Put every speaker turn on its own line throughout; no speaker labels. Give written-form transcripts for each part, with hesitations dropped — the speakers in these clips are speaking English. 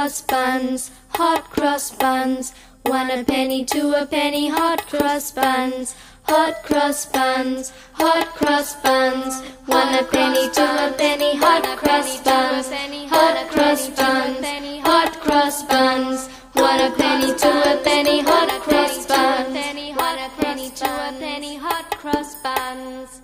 crust buns, hot crust buns. 1 a penny, 2 a penny, hot crust buns, hot crust buns, hot crust buns. 1 a penny, 2 a penny, hot crust buns, hot crust buns, hot crust buns. 1 a penny, 2 a penny, hot crust buns, 1 a penny, 2 a penny, hot crust buns.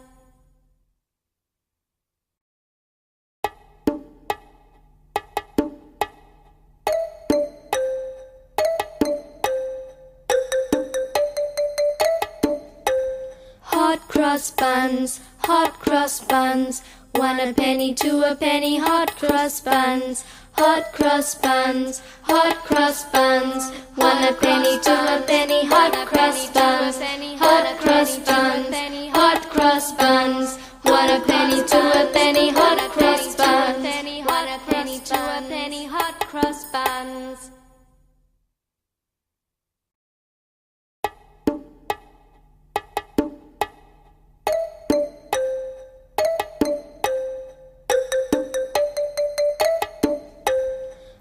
Hot crust buns, hot crust buns. 1 a penny, 2 a penny, hot crust buns, hot crust buns, hot crust buns. 1 a penny, 2 a penny, hot crust buns, hot crust buns, hot crust buns. 1 a penny, 2 a penny, hot crust buns, 1 a penny, 2 a penny, hot crust buns.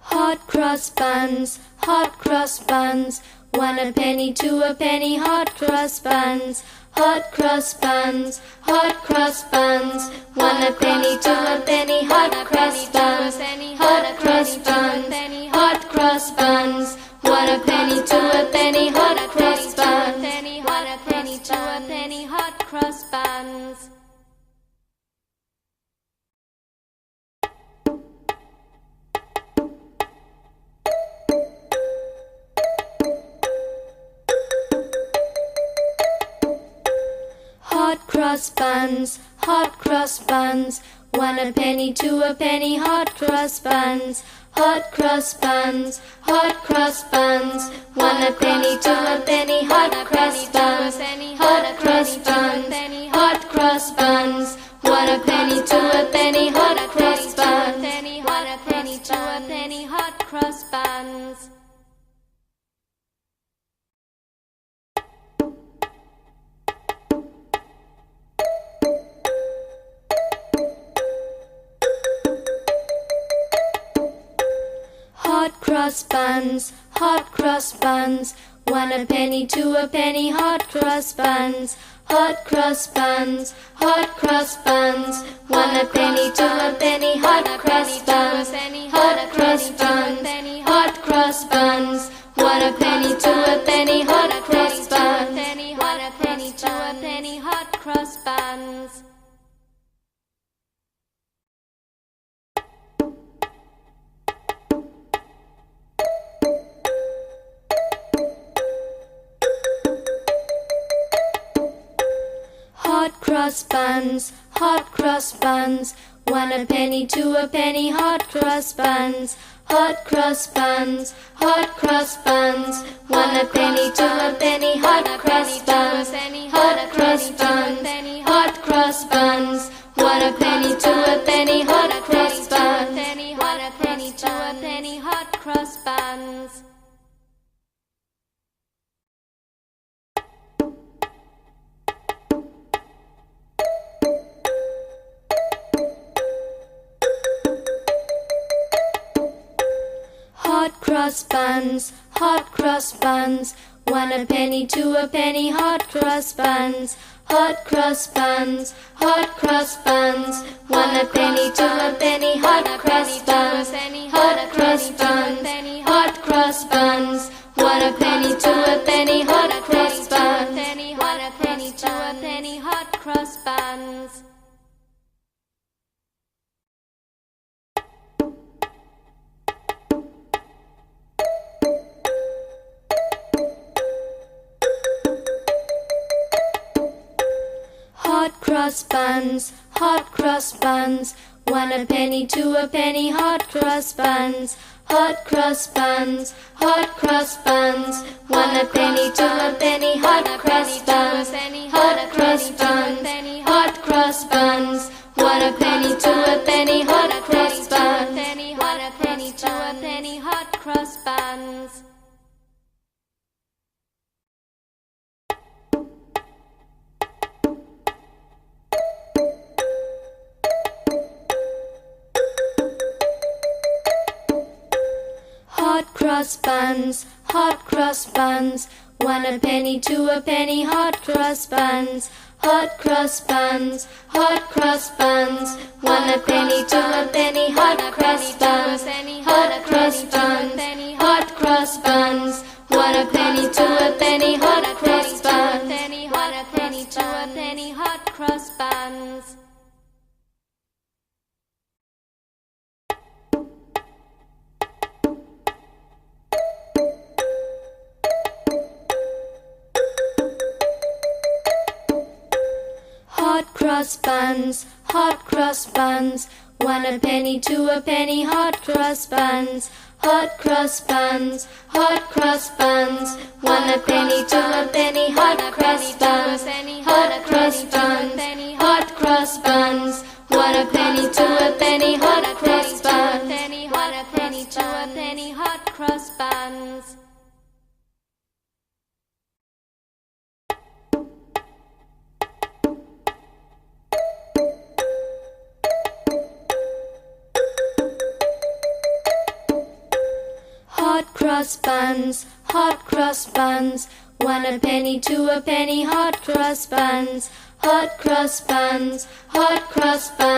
Hot crust buns, hot crust buns. 1 a penny, 2 a penny, hot crust buns, hot crust buns, hot crust buns. 1 a penny, 2 a penny, hot crust buns, hot crust buns, hot crust buns. 1 a penny, 2 a penny, hot crust buns, 1 a penny, 2 a penny, hot crust buns. Hot crust buns, hot crust buns. 1 a penny, 2 a penny, hot crust buns, hot crust buns, hot crust buns. 1 a penny, 2 a penny, hot crust buns, hot crust buns, hot crust buns. 1 a penny, 2 a penny, hot crust buns, 1 a penny, 2 a penny, hot crust buns. Hot crust buns, hot crust buns. 1 a penny, 2 a penny, hot crust buns, hot crust buns, hot crust buns. 1 a penny, 2 a penny, hot crust buns, hot crust buns, hot crust buns. 1 a penny, 2 a penny, hot crust buns, 1 a penny, 2 a penny, hot crust buns. Hot crust buns, hot crust buns. 1 a penny, 2 a penny, hot crust buns, hot crust buns, hot crust buns. 1 a penny, 2 a penny, hot crust buns, hot crust buns, hot crust buns. 1 a penny, 2 a penny, hot crust buns, 1 a penny, 2 a penny, hot crust buns. Hot crust buns, hot crust buns. 1 a penny, 2 a penny, hot crust buns, hot crust buns, hot crust buns. 1 a penny, 2 a penny, hot crust buns, hot crust buns, hot crust buns. 1 a penny, 2 a penny, hot crust buns, 1 a penny, 2 a penny, hot crust buns. Hot crust buns, hot crust buns. 1 a penny, 2 a penny, hot crust buns, hot crust buns, hot crust buns. 1 a penny, 2 a penny, hot crust buns, hot crust buns, hot crust buns. 1 a penny, 2 a penny, hot crust buns, 1 a penny, 2 a penny, hot crust buns. crust buns, hot crust buns. 1 a penny, 2 a penny, hot crust buns, hot crust buns, hot crust buns. 1 a penny, 2 a penny, hot crust buns, hot crust buns, hot crust buns. 1 a penny, 2 a penny, hot crust buns, 1 a penny, 2 a penny, hot crust buns. Hot crust buns, hot crust buns. 1 a penny, 2 a penny, hot crust buns, hot crust buns, hot crust buns. 1 a penny, 2 a penny, hot crust buns, hot crust buns, hot crust buns. 1 a penny, 2 a penny, hot crust buns, 1 a penny, 2 a penny, hot crust buns. Hot crust buns, hot crust buns. 1 a penny, 2 a penny, hot crust buns, hot crust buns, hot crust buns.